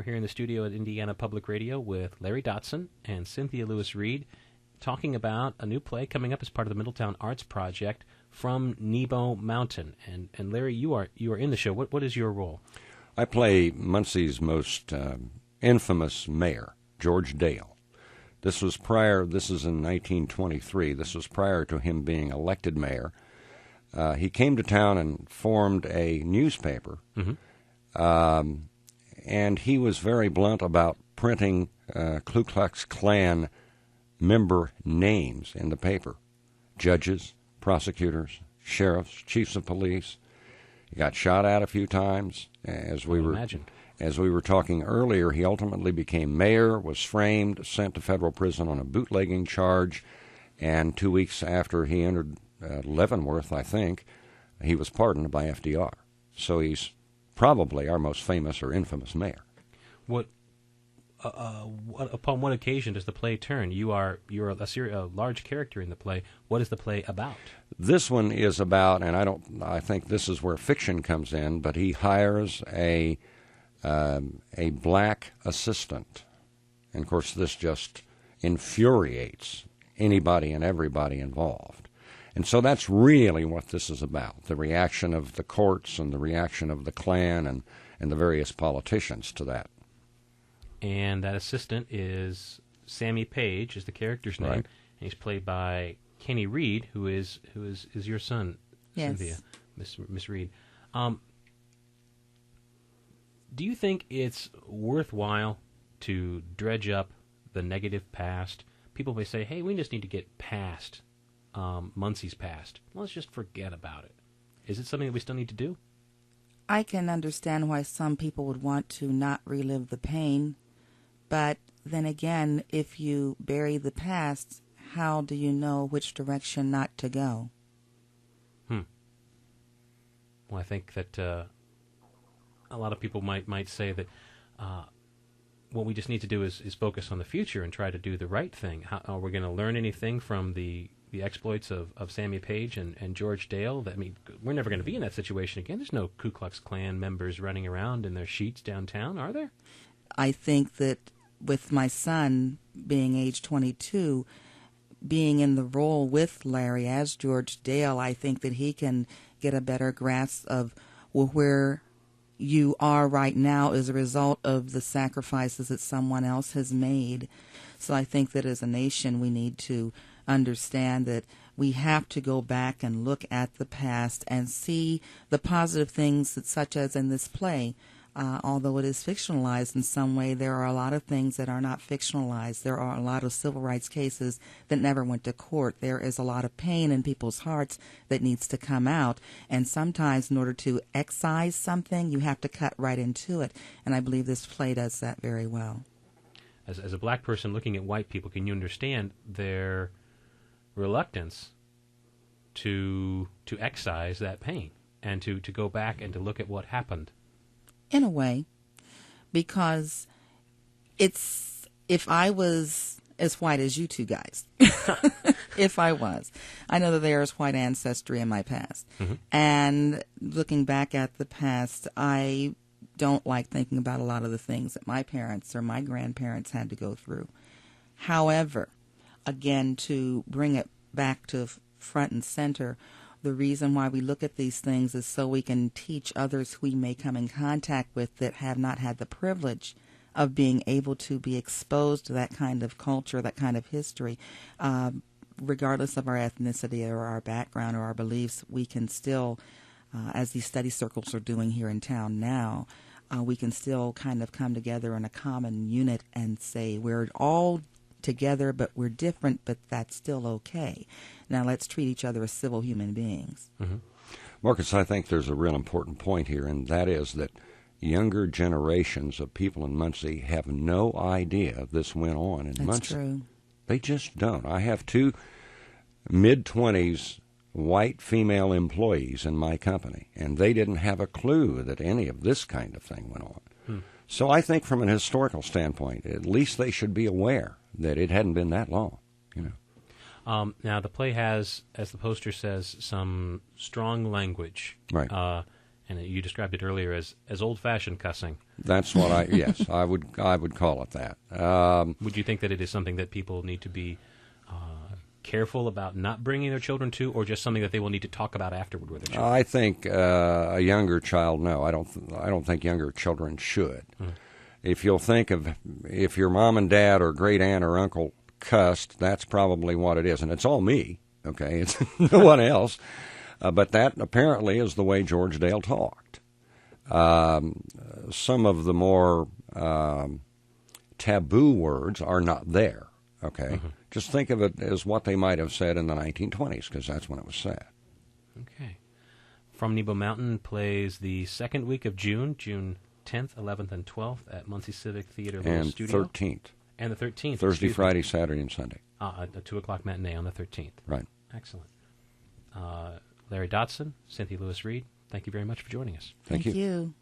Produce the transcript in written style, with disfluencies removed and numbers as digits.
here in the studio at Indiana Public Radio with Larry Dotson and Cynthia Lewis-Reed, talking about a new play coming up as part of the Middletown Arts Project, From Nebo Mountain. And Larry, you are in the show. What is your role? I play Muncie's most infamous mayor, George Dale. This is in 1923. This was prior to him being elected mayor. He came to town and formed a newspaper, and he was very blunt about printing Ku Klux Klan member names in the paper. Judges, prosecutors, sheriffs, chiefs of police. He got shot at a few times. As we were talking earlier, he ultimately became mayor, was framed, sent to federal prison on a bootlegging charge, and 2 weeks after he entered Leavenworth, I think, he was pardoned by FDR. So he's probably our most famous or infamous mayor. Upon what occasion does the play turn? You're a large character in the play. What is the play about? This one is about, and I think this is where fiction comes in, but he hires a black assistant. And of course this just infuriates anybody and everybody involved. And so that's really what this is about, the reaction of the courts and the reaction of the Klan and the various politicians to that. And that assistant is Sammy Page, is the character's name, right. And he's played by Kenny Reed, who is your son, yes. Cynthia, Miss Reed. Do you think it's worthwhile to dredge up the negative past? People may say, "Hey, we just need to get past Muncie's past. Let's just forget about it." Is it something that we still need to do? I can understand why some people would want to not relive the pain, but then again, if you bury the past, how do you know which direction not to go? Well, I think that a lot of people might say that what we just need to do is focus on the future and try to do the right thing. Are we going to learn anything from the exploits of Sammy Page and George Dale? We're never going to be in that situation again. There's no Ku Klux Klan members running around in their sheets downtown, are there? I think that with my son being age 22, being in the role with Larry as George Dale, I think that he can get a better grasp of where you are right now as a result of the sacrifices that someone else has made. So I think that as a nation we need to understand that we have to go back and look at the past and see the positive things that, such as in this play. Although it is fictionalized in some way, there are a lot of things that are not fictionalized. There are a lot of civil rights cases that never went to court. There is a lot of pain in people's hearts that needs to come out. And sometimes in order to excise something, you have to cut right into it. And I believe this play does that very well. As a black person looking at white people, can you understand their reluctance to excise that pain and to go back and to look at what happened? In a way, because if I was as white as you two guys, if I was, I know that there is white ancestry in my past. Mm-hmm. And looking back at the past, I don't like thinking about a lot of the things that my parents or my grandparents had to go through. However, again, to bring it back to front and center, the reason why we look at these things is so we can teach others who we may come in contact with that have not had the privilege of being able to be exposed to that kind of culture, that kind of history. Regardless of our ethnicity or our background or our beliefs, we can still, as these study circles are doing here in town now, we can still kind of come together in a common unit and say we're all together, but we're different, but that's still okay. Now let's treat each other as civil human beings. Mm-hmm. Marcus, I think there's a real important point here, and that is that younger generations of people in Muncie have no idea this went on in Muncie. That's true. They just don't. I have 2 mid-20s white female employees in my company, and they didn't have a clue that any of this kind of thing went on. So I think from an historical standpoint, at least they should be aware that it hadn't been that long, you know. Now, the play has, as the poster says, some strong language. Right. And you described it earlier as old-fashioned cussing. That's what I would call it that. Would you think that it is something that people need to be careful about not bringing their children to, or just something that they will need to talk about afterward with their children? I think a younger child, no. I don't think younger children should. If you'll think of, if your mom and dad or great aunt or uncle cussed, that's probably what it is. And it's all me, okay? It's no one else. But that apparently is the way George Dale talked. Some of the more taboo words are not there, okay? Just think of it as what they might have said in the 1920s, because that's when it was said. Okay. From Nebo Mountain plays the second week of June, June 10th, 11th, and 12th at Muncie Civic Theater Little And Studio. 13th. And the 13th. Thursday, Friday, Saturday, and Sunday. A 2 o'clock matinee on the 13th. Right. Excellent. Larry Dotson, Cynthia Lewis-Reed, thank you very much for joining us. Thank you. You.